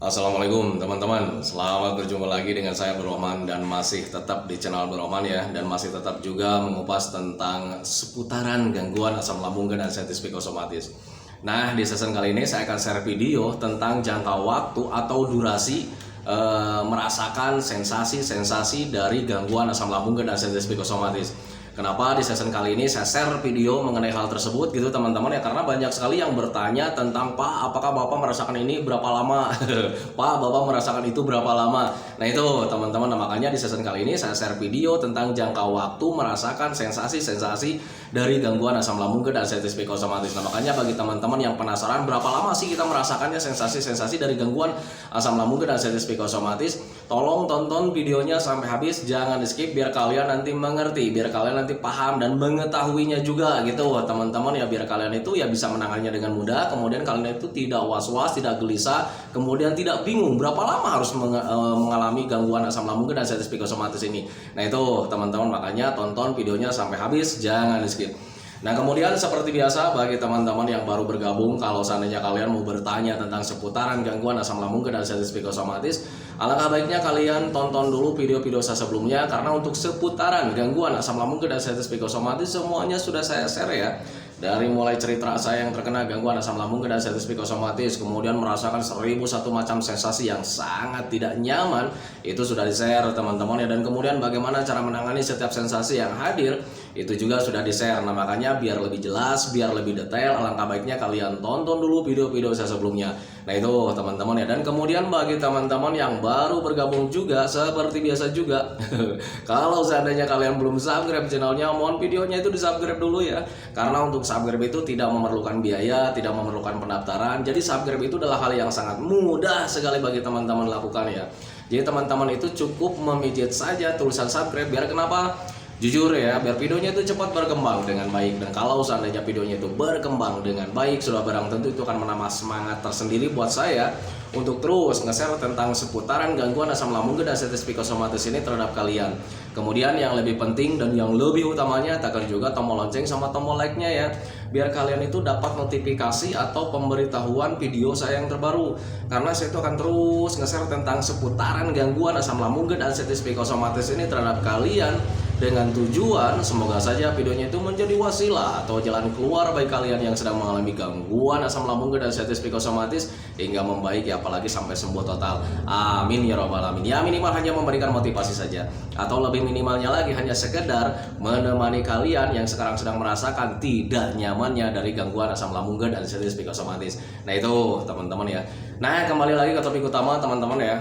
Assalamualaikum teman-teman, selamat berjumpa lagi dengan saya Berrohman dan masih tetap di channel Berrohman ya, dan masih tetap juga mengupas tentang seputaran gangguan asam lambung dan sensitif psikosomatis. Nah, di season kali ini saya akan share video tentang jangka waktu atau durasi merasakan sensasi-sensasi dari gangguan asam lambung dan sensitif psikosomatis. Kenapa di season kali ini saya share video mengenai hal tersebut gitu teman-teman ya, karena banyak sekali yang bertanya tentang Pak, apakah Bapak merasakan ini berapa lama? Pak, Bapak merasakan itu berapa lama? Nah itu teman-teman, nah, makanya di season kali ini saya share video tentang jangka waktu merasakan sensasi-sensasi dari gangguan asam lambung dan sensitif psikosomatis. Nah makanya bagi teman-teman yang penasaran berapa lama sih kita merasakannya sensasi-sensasi dari gangguan asam lambung dan sensitif psikosomatis, tolong tonton videonya sampai habis, jangan di skip biar kalian nanti mengerti, biar kalian nanti paham dan mengetahuinya juga gitu teman-teman ya, biar kalian itu ya bisa menangannya dengan mudah, kemudian kalian itu tidak was-was, tidak gelisah, kemudian tidak bingung berapa lama harus mengalami gangguan asam lambung dan sensitif psikosomatis ini. Nah itu teman-teman, makanya tonton videonya sampai habis, jangan di skip. Nah kemudian seperti biasa bagi teman-teman yang baru bergabung, kalau seandainya kalian mau bertanya tentang seputaran gangguan asam lambung dan sensitif psikosomatis, alangkah baiknya kalian tonton dulu video-video saya sebelumnya, karena untuk seputaran gangguan asam lambung dan sensitif psikosomatis semuanya sudah saya share ya. Dari mulai cerita saya yang terkena gangguan asam lambung dan sensitif psikosomatis, kemudian merasakan 1001 macam sensasi yang sangat tidak nyaman, itu sudah di-share teman-teman ya. Dan kemudian bagaimana cara menangani setiap sensasi yang hadir, itu juga sudah di-share. Nah makanya biar lebih jelas, biar lebih detail, alangkah baiknya kalian tonton dulu video-video saya sebelumnya. Nah itu teman-teman ya. Dan kemudian bagi teman-teman yang baru bergabung juga, seperti biasa juga kalau seandainya kalian belum subscribe channelnya, mohon videonya itu di subscribe dulu ya, karena untuk subscribe itu tidak memerlukan biaya, tidak memerlukan pendaftaran. Jadi subscribe itu adalah hal yang sangat mudah sekali bagi teman-teman lakukan ya. Jadi teman-teman itu cukup memijit saja tulisan subscribe, biar kenapa? Jujur ya, biar videonya itu cepat berkembang dengan baik. Dan kalau seandainya videonya itu berkembang dengan baik, sudah barang tentu itu akan menambah semangat tersendiri buat saya untuk terus nge-share tentang seputaran gangguan asam lambung dan sensitif psikosomatis ini terhadap kalian. Kemudian yang lebih penting dan yang lebih utamanya, tekan juga tombol lonceng sama tombol like-nya ya, biar kalian itu dapat notifikasi atau pemberitahuan video saya yang terbaru. Karena saya itu akan terus nge-share tentang seputaran gangguan asam lambung dan sensitif psikosomatis ini terhadap kalian, dengan tujuan semoga saja videonya itu menjadi wasilah atau jalan keluar bagi kalian yang sedang mengalami gangguan asam lambung dan sensitif psikosomatis hingga membaik ya, apalagi sampai sembuh total. Amin ya robbal alamin. Ya minimal hanya memberikan motivasi saja, atau lebih minimalnya lagi hanya sekedar menemani kalian yang sekarang sedang merasakan tidak nyamannya dari gangguan asam lambung dan sensitif psikosomatis. Nah itu teman-teman ya. Nah kembali lagi ke topik utama teman-teman ya.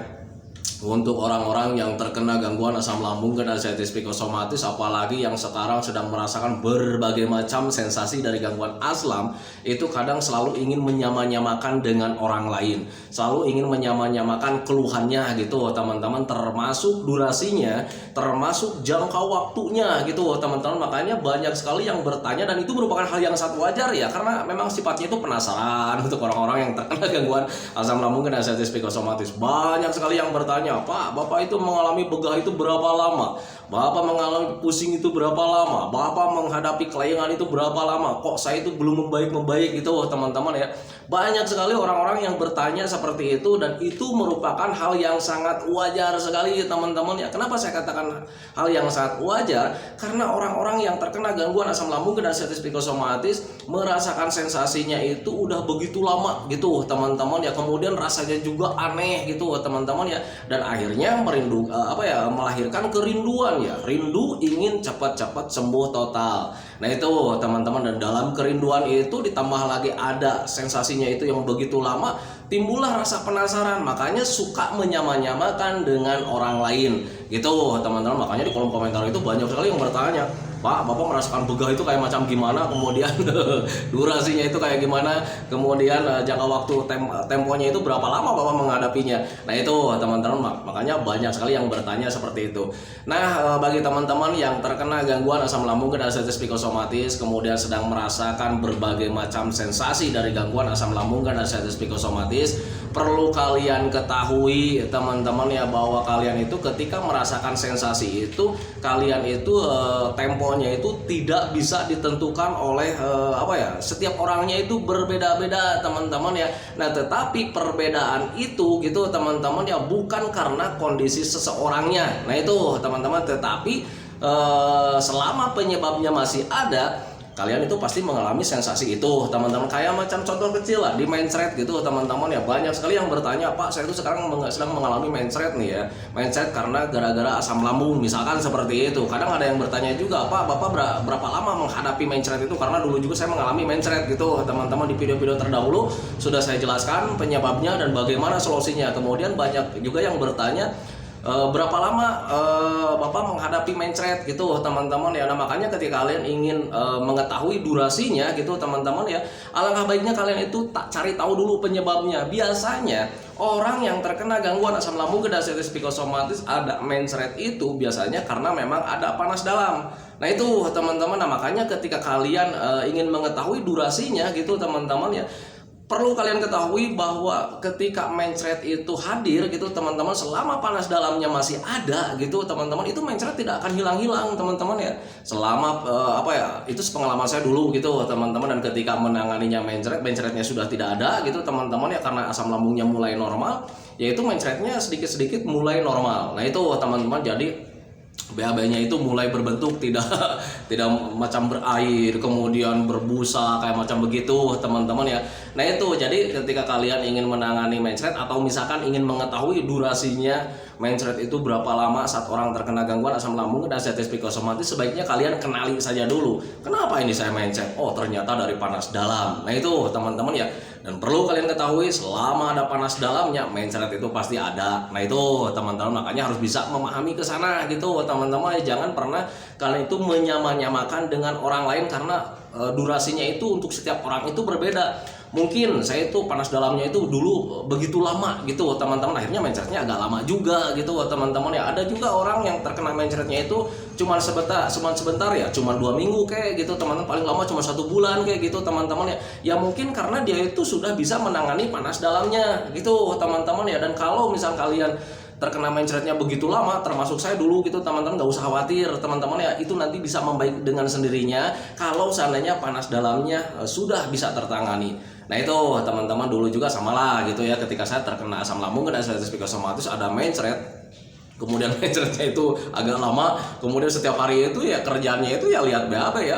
Untuk orang-orang yang terkena gangguan asam lambung dan sensitif psikosomatis, apalagi yang sekarang sedang merasakan berbagai macam sensasi dari gangguan asam, itu kadang selalu ingin menyamanyamakan dengan orang lain, selalu ingin menyamanyamakan keluhannya gitu teman-teman, termasuk durasinya, termasuk jangka waktunya gitu teman-teman. Makanya banyak sekali yang bertanya, dan itu merupakan hal yang sangat wajar ya, karena memang sifatnya itu penasaran untuk orang-orang yang terkena gangguan asam lambung dan sensitif psikosomatis. Banyak sekali yang bertanya, Pak, Bapak itu mengalami begah itu berapa lama? Bapak mengalami pusing itu berapa lama? Bapak menghadapi kelayangan itu berapa lama? Kok saya itu belum membaik-membaik gitu teman-teman ya. Banyak sekali orang-orang yang bertanya seperti itu, dan itu merupakan hal yang sangat wajar sekali teman-teman ya. Kenapa saya katakan hal yang sangat wajar? Karena orang-orang yang terkena gangguan asam lambung dan sensitif psikosomatis merasakan sensasinya itu udah begitu lama gitu teman-teman ya. Kemudian rasanya juga aneh gitu teman-teman ya, dan akhirnya melahirkan kerinduan ya, rindu ingin cepat-cepat sembuh total. Nah itu teman-teman, dan dalam kerinduan itu ditambah lagi ada sensasinya itu yang begitu lama, timbullah rasa penasaran, makanya suka menyamanyamakan dengan orang lain gitu teman-teman. Makanya di kolom komentar itu banyak sekali yang bertanya, Pak, Bapak merasakan begah itu kayak macam gimana, kemudian durasinya itu kayak gimana, kemudian jangka waktu temponya itu berapa lama Bapak menghadapinya. Nah itu teman-teman, makanya banyak sekali yang bertanya seperti itu. Nah bagi teman-teman yang terkena gangguan asam lambung dan sensitif psikosomatis, kemudian sedang merasakan berbagai macam sensasi dari gangguan asam lambung dan sensitif psikosomatis, perlu kalian ketahui teman-teman ya, bahwa kalian itu ketika merasakan sensasi itu, kalian itu tempo semuanya itu tidak bisa ditentukan oleh setiap orangnya itu berbeda-beda teman-teman ya. Nah tetapi perbedaan itu gitu teman-teman ya bukan karena kondisi seseorangnya. Nah itu teman-teman, tetapi selama penyebabnya masih ada, kalian itu pasti mengalami sensasi itu teman-teman. Kayak macam contoh kecil lah di mencret gitu teman-teman ya, banyak sekali yang bertanya, Pak saya itu sekarang sedang mengalami mencret nih ya, mencret karena gara-gara asam lambung misalkan seperti itu. Kadang ada yang bertanya juga, Pak Bapak berapa lama menghadapi mencret itu, karena dulu juga saya mengalami mencret gitu teman-teman. Di video-video terdahulu sudah saya jelaskan penyebabnya dan bagaimana solusinya. Kemudian banyak juga yang bertanya, berapa lama Bapak menghadapi mencret gitu teman-teman ya. Nah makanya ketika kalian ingin mengetahui durasinya gitu teman-teman ya, alangkah baiknya kalian itu cari tahu dulu penyebabnya. Biasanya orang yang terkena gangguan asam lambung dan sensitif psikosomatis ada mencret itu biasanya karena memang ada panas dalam. Nah itu teman-teman, nah makanya ketika kalian ingin mengetahui durasinya gitu teman-teman ya, perlu kalian ketahui bahwa ketika mencret itu hadir gitu teman-teman, selama panas dalamnya masih ada gitu teman-teman, itu mencret tidak akan hilang-hilang teman-teman ya. Selama itu pengalaman saya dulu gitu teman-teman, dan ketika menanganinya mencretnya sudah tidak ada gitu teman-teman ya, karena asam lambungnya mulai normal, yaitu mencretnya sedikit-sedikit mulai normal. Nah itu teman-teman, jadi BAB-nya itu mulai berbentuk tidak macam berair kemudian berbusa kayak macam begitu teman-teman ya. Nah itu jadi ketika kalian ingin menangani mencret atau misalkan ingin mengetahui durasinya mencret itu berapa lama saat orang terkena gangguan asam lambung dan sensitif psikosomatis, sebaiknya kalian kenali saja dulu, kenapa ini saya mencret, oh ternyata dari panas dalam. Nah itu teman-teman ya, dan perlu kalian ketahui selama ada panas dalamnya mencret itu pasti ada. Nah itu teman-teman, makanya harus bisa memahami ke sana gitu teman-teman ya. Jangan pernah kalian itu menyamakan dengan orang lain, karena durasinya itu untuk setiap orang itu berbeda. Mungkin saya itu panas dalamnya itu dulu begitu lama gitu teman-teman, akhirnya mencretnya agak lama juga gitu teman-teman ya. Ada juga orang yang terkena mencretnya itu cuma sebentar ya, cuma 2 minggu kayak gitu teman-teman, paling lama cuma 1 bulan kayak gitu teman-teman ya. Ya mungkin karena dia itu sudah bisa menangani panas dalamnya gitu teman-teman ya. Dan kalau misal kalian terkena mencretnya begitu lama, termasuk saya dulu gitu teman-teman, gak usah khawatir teman-teman ya, itu nanti bisa membaik dengan sendirinya kalau seandainya panas dalamnya sudah bisa tertangani. Nah itu teman-teman, dulu juga sama lah gitu ya, ketika saya terkena asam lambung dan sensitif psikosomatis ada mencret, kemudian mencretnya itu agak lama, kemudian setiap hari itu ya kerjaannya itu ya lihat BAB ya.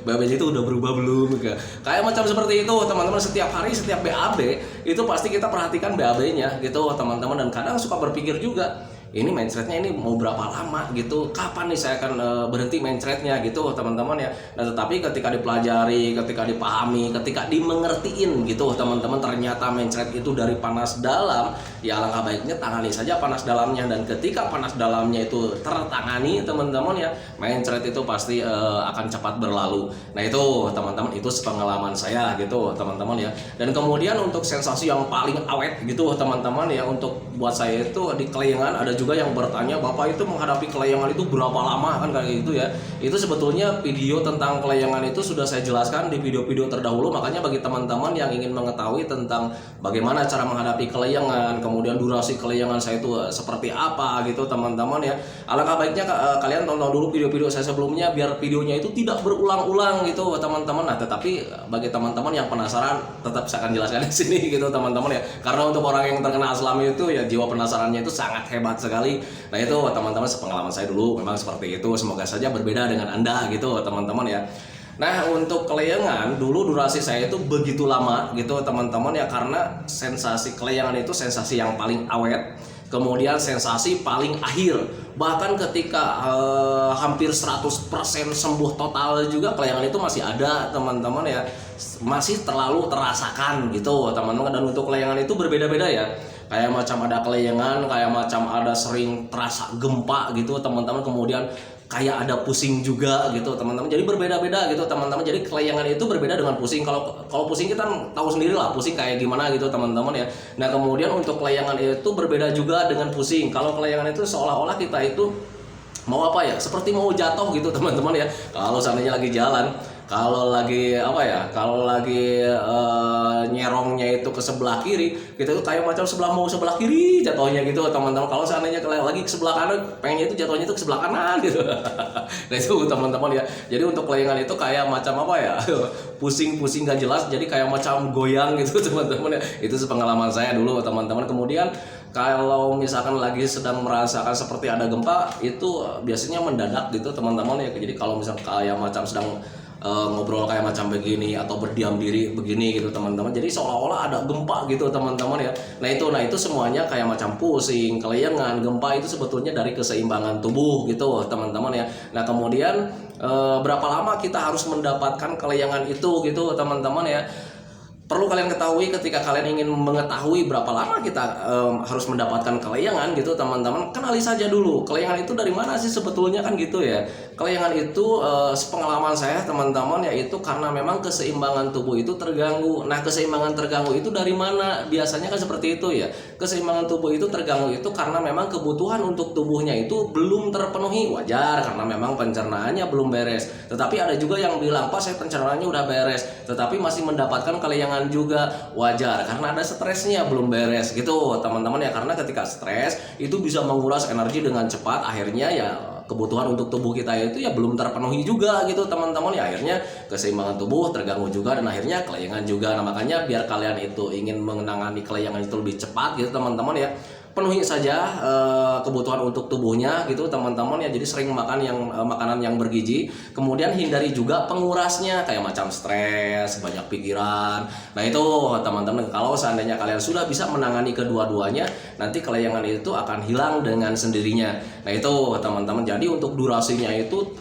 BAB itu udah berubah belum, kayak macam seperti itu teman-teman. Setiap hari setiap BAB itu pasti kita perhatikan BAB-nya gitu teman-teman, dan kadang suka berpikir juga, ini mencretnya ini mau berapa lama gitu, kapan nih saya akan berhenti mencretnya gitu teman-teman ya. Nah tetapi ketika dipelajari, ketika dipahami, ketika dimengertiin gitu teman-teman, ternyata mencret itu dari panas dalam, ya alangkah baiknya tangani saja panas dalamnya. Dan ketika panas dalamnya itu tertangani teman-teman ya, mencret itu pasti akan cepat berlalu. Nah itu teman-teman, itu sepengalaman saya gitu teman-teman ya. Dan kemudian untuk sensasi yang paling awet gitu teman-teman ya, untuk buat saya itu di kelayangan, ada juga yang bertanya, Bapak itu menghadapi kelayangan itu berapa lama kan kayak gitu ya. Itu sebetulnya video tentang kelayangan itu sudah saya jelaskan di video-video terdahulu. Makanya bagi teman-teman yang ingin mengetahui tentang bagaimana cara menghadapi kelayangan, kemudian durasi kelayangan saya itu seperti apa gitu teman-teman ya, alangkah baiknya kalian tonton dulu video-video saya sebelumnya biar videonya itu tidak berulang-ulang gitu teman-teman. Nah tetapi bagi teman-teman yang penasaran, tetap saya akan jelaskan di sini gitu teman-teman ya, karena untuk orang yang terkena asam lambung itu ya jiwa penasarannya itu sangat hebat sekali. Nah itu teman-teman, sepengalaman saya dulu memang seperti itu. Semoga saja berbeda dengan Anda gitu teman-teman ya. Nah untuk kelayangan dulu durasi saya itu begitu lama gitu teman-teman ya, karena sensasi kelayangan itu sensasi yang paling awet, kemudian sensasi paling akhir. Bahkan ketika hampir 100% sembuh total juga, kelayangan itu masih ada teman-teman ya, masih terlalu terasakan gitu teman-teman. Dan untuk kelayangan itu berbeda-beda ya, kayak macam ada kelayangan, kayak macam ada sering terasa gempa gitu teman-teman, kemudian kayak ada pusing juga gitu teman-teman. Jadi berbeda-beda gitu teman-teman. Jadi kelayangan itu berbeda dengan pusing. Kalau pusing kita tahu sendiri lah pusing kayak gimana gitu teman-teman ya. Nah kemudian untuk kelayangan itu berbeda juga dengan pusing. Kalau kelayangan itu seolah-olah kita itu mau apa ya, seperti mau jatuh gitu teman-teman ya. Kalau seandainya lagi jalan, Kalau lagi apa ya? Kalau lagi nyerongnya itu ke sebelah kiri, kita tuh kayak macam sebelah kiri jatuhnya gitu teman-teman. Kalau seandainya lagi ke sebelah kanan, pengennya itu jatuhnya itu ke sebelah kanan gitu. Nah itu teman-teman ya. Jadi untuk kelayangan itu kayak macam apa ya? Pusing-pusing gak jelas. Jadi kayak macam goyang gitu teman-teman ya. Itu pengalaman saya dulu teman-teman. Kemudian kalau misalkan lagi sedang merasakan seperti ada gempa, itu biasanya mendadak gitu teman-teman ya. Jadi kalau misalkan kayak macam sedang ngobrol kayak macam begini atau berdiam diri begini gitu teman-teman, jadi seolah-olah ada gempa gitu teman-teman ya. Nah itu semuanya kayak macam pusing, kelayangan, gempa itu sebetulnya dari keseimbangan tubuh gitu teman-teman ya. Nah kemudian berapa lama kita harus mendapatkan kelayangan itu gitu teman-teman ya. Perlu kalian ketahui, ketika kalian ingin mengetahui berapa lama kita harus mendapatkan kelayangan gitu teman-teman, kenali saja dulu kelayangan itu dari mana sih sebetulnya kan gitu ya. Kelayangan itu sepengalaman saya teman-teman yaitu karena memang keseimbangan tubuh itu terganggu. Nah keseimbangan terganggu itu dari mana? Biasanya kan seperti itu ya. Keseimbangan tubuh itu terganggu itu karena memang kebutuhan untuk tubuhnya itu belum terpenuhi. Wajar karena memang pencernaannya belum beres. Tetapi ada juga yang bilang, "Pak, saya pencernaannya udah beres, tetapi masih mendapatkan kelayangan juga." Wajar karena ada stresnya belum beres gitu teman-teman ya. Karena ketika stres itu bisa menguras energi dengan cepat, akhirnya ya kebutuhan untuk tubuh kita itu ya belum terpenuhi juga gitu teman-teman ya. Akhirnya keseimbangan tubuh terganggu juga dan akhirnya kelayangan juga. Nah makanya biar kalian itu ingin menangani kelayangan itu lebih cepat gitu teman-teman ya, penuhi saja kebutuhan untuk tubuhnya gitu teman-teman ya. Jadi sering makan yang makanan yang bergizi, kemudian hindari juga pengurasnya kayak macam stres, banyak pikiran. Nah itu teman-teman, kalau seandainya kalian sudah bisa menangani kedua-duanya, nanti kelayangan itu akan hilang dengan sendirinya. Nah itu teman-teman, jadi untuk durasinya itu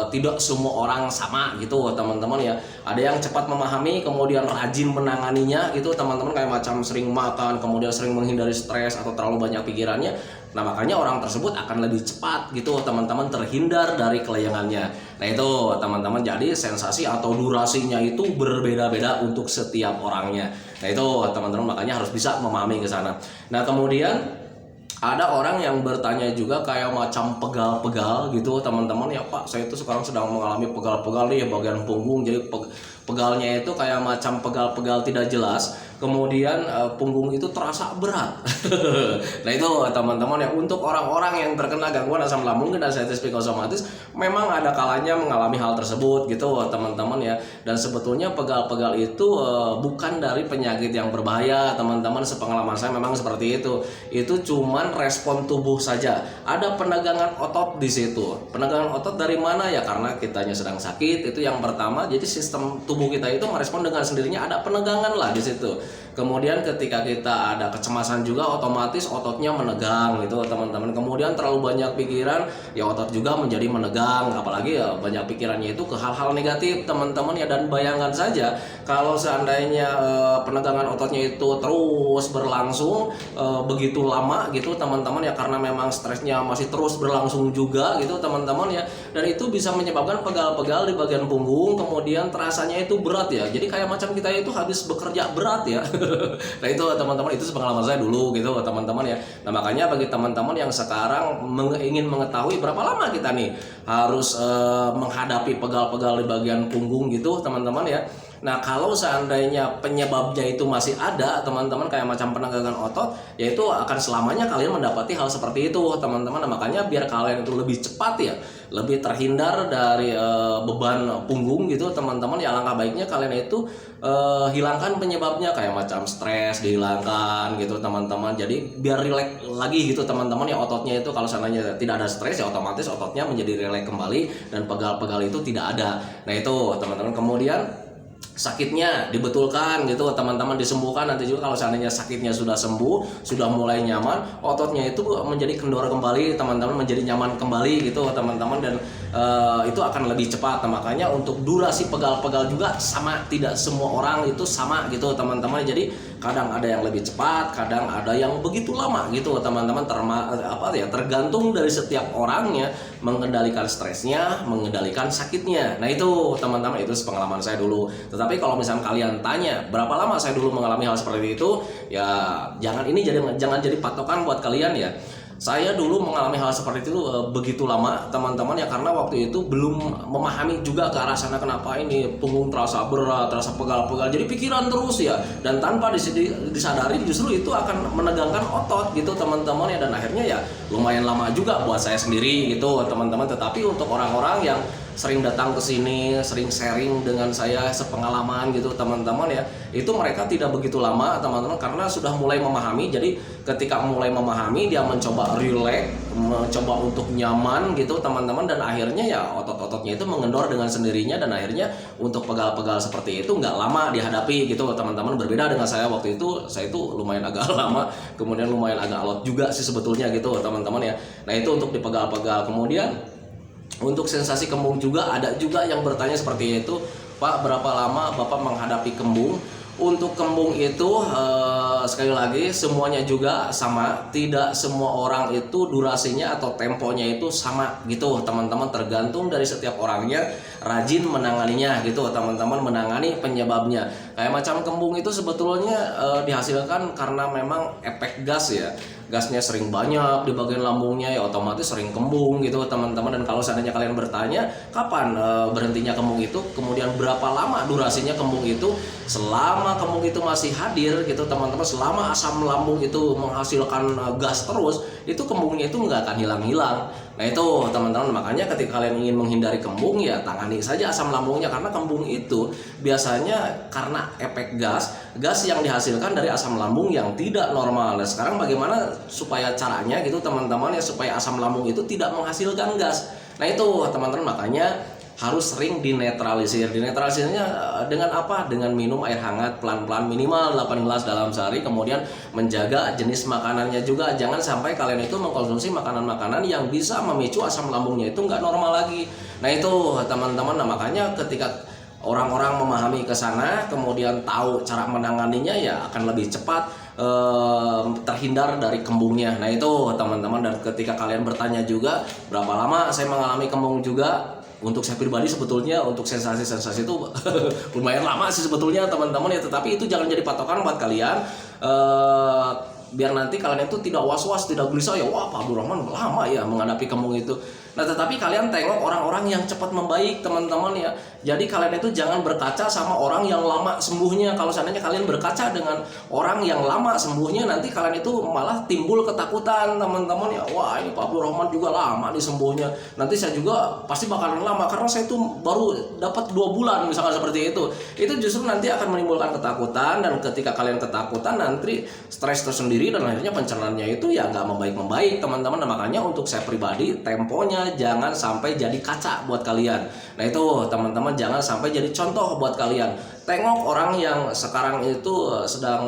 tidak semua orang sama gitu teman-teman ya. Ada yang cepat memahami kemudian rajin menanganinya gitu teman-teman, kayak macam sering makan kemudian sering menghindari stres atau terlalu banyak pikirannya. Nah makanya orang tersebut akan lebih cepat gitu teman-teman terhindar dari kelayangannya. Nah itu teman-teman, jadi sensasi atau durasinya itu berbeda-beda untuk setiap orangnya. Nah itu teman-teman, makanya harus bisa memahami ke sana. Nah kemudian ada orang yang bertanya juga kayak macam pegal-pegal gitu teman-teman ya, "Pak, saya itu sekarang sedang mengalami pegal-pegal nih bagian punggung." Jadi pegalnya itu kayak macam pegal-pegal tidak jelas, kemudian punggung itu terasa berat. Nah itu teman-teman ya, untuk orang-orang yang terkena gangguan asam lambung dan sinusitis psikosomatis memang ada kalanya mengalami hal tersebut gitu teman-teman ya. Dan sebetulnya pegal-pegal itu bukan dari penyakit yang berbahaya teman-teman, sepengalaman saya memang seperti itu. Itu cuman respon tubuh saja. Ada penegangan otot di situ. Penegangan otot dari mana ya? Karena kitanya sedang sakit, itu yang pertama. Jadi sistem tubuh kita itu merespon dengan sendirinya, ada penegangan lah di situ. Kemudian ketika kita ada kecemasan juga, otomatis ototnya menegang gitu teman-teman. Kemudian terlalu banyak pikiran, ya otot juga menjadi menegang. Apalagi ya banyak pikirannya itu ke hal-hal negatif teman-teman ya. Dan bayangkan saja kalau seandainya penegangan ototnya itu terus berlangsung begitu lama gitu teman-teman ya, karena memang stresnya masih terus berlangsung juga gitu teman-teman ya. Dan itu bisa menyebabkan pegal-pegal di bagian punggung, kemudian terasanya itu berat ya. Jadi kayak macam kita itu habis bekerja berat ya. Nah itu teman-teman, itu pengalaman saya dulu gitu teman-teman ya. Nah makanya bagi teman-teman yang sekarang ingin mengetahui berapa lama kita nih harus menghadapi pegal-pegal di bagian punggung gitu teman-teman ya. Nah kalau seandainya penyebabnya itu masih ada teman-teman, kayak macam penegangan otot, yaitu akan selamanya kalian mendapati hal seperti itu teman-teman. Nah, makanya biar kalian itu lebih cepat ya, lebih terhindar dari beban punggung gitu teman-teman ya, alangkah baiknya kalian itu hilangkan penyebabnya, kayak macam stres dihilangkan gitu teman-teman. Jadi biar rileks lagi gitu teman-teman ya ototnya itu. Kalau seandainya tidak ada stres ya otomatis ototnya menjadi rileks kembali dan pegal-pegal itu tidak ada. Nah itu teman-teman. Kemudian sakitnya dibetulkan gitu teman-teman, disembuhkan. Nanti juga kalau seandainya sakitnya sudah sembuh, sudah mulai nyaman, ototnya itu menjadi kendor kembali teman-teman, menjadi nyaman kembali gitu teman-teman. Dan itu akan lebih cepat. Nah, makanya untuk durasi pegal-pegal juga sama, tidak semua orang itu sama gitu teman-teman. Jadi kadang ada yang lebih cepat, kadang ada yang begitu lama gitu teman-teman. Tergantung dari setiap orangnya mengendalikan stresnya, mengendalikan sakitnya. Nah itu teman-teman, itu pengalaman saya dulu. Tetapi kalau misalnya kalian tanya berapa lama saya dulu mengalami hal seperti itu, ya jangan jadi patokan buat kalian ya. Saya dulu mengalami hal seperti itu begitu lama teman-teman ya, karena waktu itu belum memahami juga ke arah sana kenapa ini punggung terasa berat, terasa pegal-pegal, jadi pikiran terus ya, dan tanpa disadari justru itu akan menegangkan otot gitu teman-teman ya, dan akhirnya ya lumayan lama juga buat saya sendiri gitu teman-teman. Tetapi untuk orang-orang yang sering datang ke sini, sering sharing dengan saya sepengalaman gitu teman-teman ya, itu mereka tidak begitu lama teman-teman, karena sudah mulai memahami. Jadi ketika mulai memahami, dia mencoba relax, mencoba untuk nyaman gitu teman-teman, dan akhirnya ya otot-ototnya itu mengendor dengan sendirinya, dan akhirnya untuk pegal-pegal seperti itu nggak lama dihadapi gitu teman-teman. Berbeda dengan saya waktu itu, saya itu lumayan agak lama, kemudian lumayan agak alot juga sih sebetulnya gitu teman-teman ya. Nah itu untuk dipegal-pegal. Kemudian untuk sensasi kembung juga ada juga yang bertanya seperti itu, Pak, berapa lama Bapak menghadapi kembung? Untuk kembung itu sekali lagi semuanya juga sama, tidak semua orang itu durasinya atau temponya itu sama gitu teman-teman, tergantung dari setiap orangnya rajin menanganinya gitu teman-teman, menangani penyebabnya. Kayak macam kembung itu sebetulnya dihasilkan karena memang efek gas ya, gasnya sering banyak di bagian lambungnya ya, otomatis sering kembung gitu teman-teman. Dan kalau seandainya kalian bertanya kapan berhentinya kembung itu, kemudian berapa lama durasinya kembung itu, selama kembung itu masih hadir gitu teman-teman, selama asam lambung itu menghasilkan gas terus, itu kembungnya itu nggak akan hilang-hilang. Nah itu teman-teman, makanya ketika kalian ingin menghindari kembung ya tangani saja asam lambungnya, karena kembung itu biasanya karena efek gas yang dihasilkan dari asam lambung yang tidak normal. Nah sekarang bagaimana supaya caranya gitu teman-teman ya, supaya asam lambung itu tidak menghasilkan gas. Nah itu teman-teman, makanya harus sering dinetralisir. Dinetralisirnya dengan apa? Dengan minum air hangat pelan-pelan minimal 8 gelas dalam sehari. Kemudian menjaga jenis makanannya juga. Jangan sampai kalian itu mengkonsumsi makanan-makanan yang bisa memicu asam lambungnya itu nggak normal lagi. Nah itu teman-teman, nah makanya ketika orang-orang memahami ke sana, kemudian tahu cara menanganinya, ya akan lebih cepat terhindar dari kembungnya. Nah itu teman-teman, dan ketika kalian bertanya juga berapa lama saya mengalami kembung juga, untuk saya pribadi sebetulnya untuk sensasi-sensasi itu lumayan lama sih sebetulnya teman-teman ya, tetapi itu jangan jadi patokan buat kalian, biar nanti kalian itu tidak was-was, tidak gelisah ya, wah Pak Abdurrahman lama ya menghadapi kembung itu. Nah tetapi kalian tengok orang-orang yang cepat membaik teman-teman ya. Jadi kalian itu jangan berkaca sama orang yang lama sembuhnya. Kalau seandainya kalian berkaca dengan orang yang lama sembuhnya, nanti kalian itu malah timbul ketakutan teman-teman ya. Wah ini Pak Abdurrahman juga lama disembuhnya, nanti saya juga pasti bakalan lama karena saya itu baru dapat 2 bulan misalkan seperti itu. Itu justru nanti akan menimbulkan ketakutan, dan ketika kalian ketakutan nanti stres tersendiri, dan akhirnya pencernaannya itu ya nggak membaik teman-teman. Nah makanya untuk saya pribadi temponya jangan sampai jadi kaca buat kalian. Nah itu teman-teman, jangan sampai jadi contoh buat kalian. Tengok orang yang sekarang itu sedang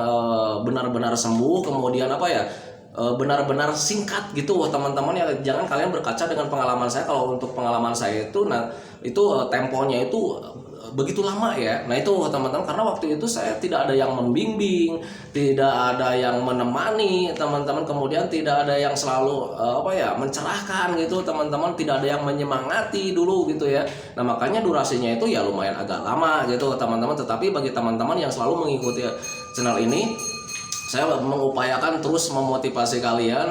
benar-benar sembuh, kemudian apa ya, benar-benar singkat gitu teman-teman ya. Jangan kalian berkaca dengan pengalaman saya. Kalau untuk pengalaman saya itu, nah itu temponya itu begitu lama ya. Nah itu teman-teman, karena waktu itu saya tidak ada yang membimbing, tidak ada yang menemani teman-teman, kemudian tidak ada yang selalu mencerahkan gitu teman-teman, tidak ada yang menyemangati dulu gitu ya. Nah makanya durasinya itu ya lumayan agak lama gitu teman-teman. Tetapi bagi teman-teman yang selalu mengikuti channel ini, saya mengupayakan terus memotivasi kalian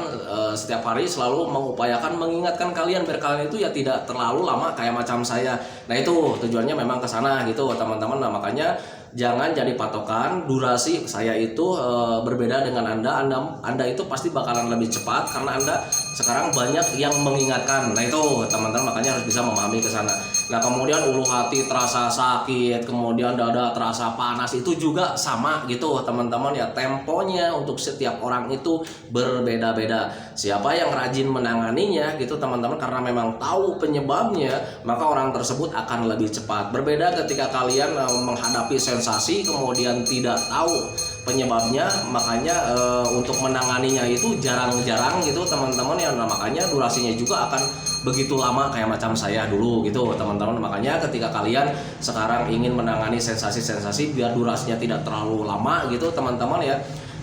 setiap hari, selalu mengupayakan mengingatkan kalian biar kalian itu ya tidak terlalu lama kayak macam saya. Nah itu tujuannya memang ke sana gitu teman-teman. Nah makanya jangan jadi patokan durasi. Saya itu berbeda dengan Anda itu pasti bakalan lebih cepat karena Anda sekarang banyak yang mengingatkan. Nah itu teman-teman, makanya harus bisa memahami ke sana. Nah kemudian ulu hati terasa sakit, kemudian dada terasa panas, itu juga sama gitu teman-teman ya. Temponya untuk setiap orang itu berbeda-beda. Siapa yang rajin menanganinya gitu teman-teman, karena memang tahu penyebabnya, maka orang tersebut akan lebih cepat. Berbeda ketika kalian menghadapi sensasi kemudian tidak tahu penyebabnya, makanya untuk menanganinya itu jarang-jarang gitu teman-teman ya. Nah makanya durasinya juga akan begitu lama kayak macam saya dulu gitu teman-teman. Makanya ketika kalian sekarang ingin menangani sensasi-sensasi biar durasinya tidak terlalu lama gitu teman-teman ya,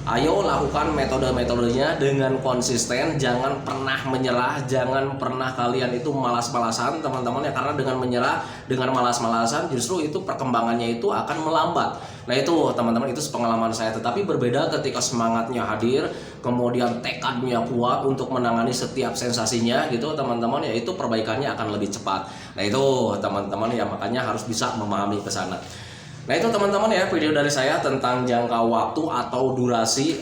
Ayo lakukan metode-metodenya dengan konsisten, jangan pernah menyerah, jangan pernah kalian itu malas-malasan teman-teman ya, karena dengan menyerah, dengan malas-malasan justru itu perkembangannya itu akan melambat. Nah itu teman-teman, itu pengalaman saya, tetapi berbeda ketika semangatnya hadir, kemudian tekadnya kuat untuk menangani setiap sensasinya gitu teman-teman ya, itu perbaikannya akan lebih cepat. Nah itu teman-teman ya, makanya harus bisa memahami ke sana. Nah itu teman-teman ya, video dari saya tentang jangka waktu atau durasi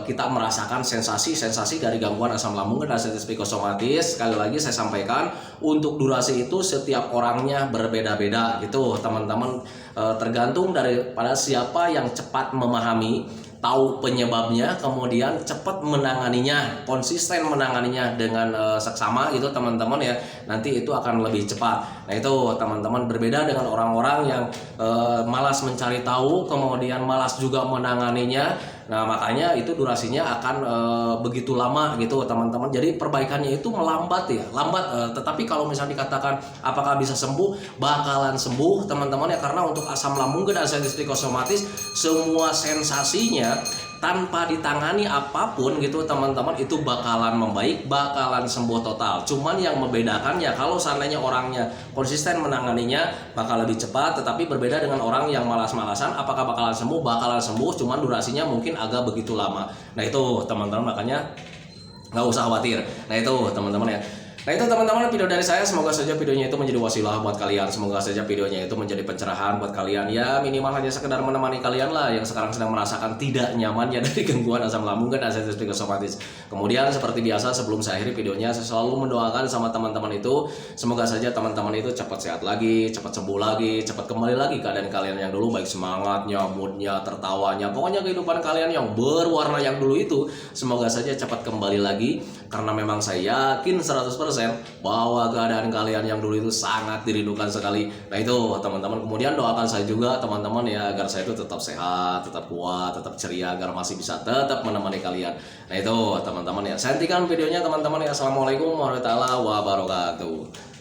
kita merasakan sensasi-sensasi dari gangguan asam lambung dan sensitif psikosomatis. Sekali lagi saya sampaikan, untuk durasi itu setiap orangnya berbeda-beda gitu teman-teman, tergantung daripada siapa yang cepat memahami, tahu penyebabnya, kemudian cepat menanganinya, konsisten menanganinya dengan seksama gitu teman-teman ya, nanti itu akan lebih cepat. Nah itu teman-teman, berbeda dengan orang-orang yang malas mencari tahu, kemudian malas juga menanganinya. Nah makanya itu durasinya akan begitu lama gitu teman-teman. Jadi perbaikannya itu melambat ya, lambat. Tetapi kalau misalnya dikatakan apakah bisa sembuh, bakalan sembuh teman-teman ya, karena untuk asam lambung dan sensitif psikosomatis semua sensasinya tanpa ditangani apapun gitu teman-teman itu bakalan membaik, bakalan sembuh total. Cuman yang membedakan ya, kalau seandainya orangnya konsisten menanganinya bakal lebih cepat, tetapi berbeda dengan orang yang malas-malasan, apakah bakalan sembuh? Bakalan sembuh, cuman durasinya mungkin agak begitu lama. Nah itu teman-teman, makanya nggak usah khawatir. Nah itu teman-teman ya. Nah itu teman-teman video dari saya, semoga saja videonya itu menjadi wasilah buat kalian, semoga saja videonya itu menjadi pencerahan buat kalian ya, minimal hanya sekedar menemani kalian lah yang sekarang sedang merasakan tidak nyaman ya dari gangguan asam lambung dan sensitif psikosomatis. Kemudian seperti biasa sebelum saya akhiri videonya, saya selalu mendoakan sama teman-teman itu, semoga saja teman-teman itu cepat sehat lagi, cepat sembuh lagi, cepat kembali lagi keadaan kalian yang dulu, baik semangatnya, moodnya, tertawanya, pokoknya kehidupan kalian yang berwarna yang dulu itu semoga saja cepat kembali lagi, karena memang saya yakin 100% bahwa keadaan kalian yang dulu itu sangat dirindukan sekali. Nah itu teman-teman, kemudian doakan saya juga teman-teman ya, agar saya itu tetap sehat, tetap kuat, tetap ceria, agar masih bisa tetap menemani kalian. Nah itu teman-teman ya, saya hentikan videonya teman-teman ya. Assalamualaikum warahmatullahi wabarakatuh.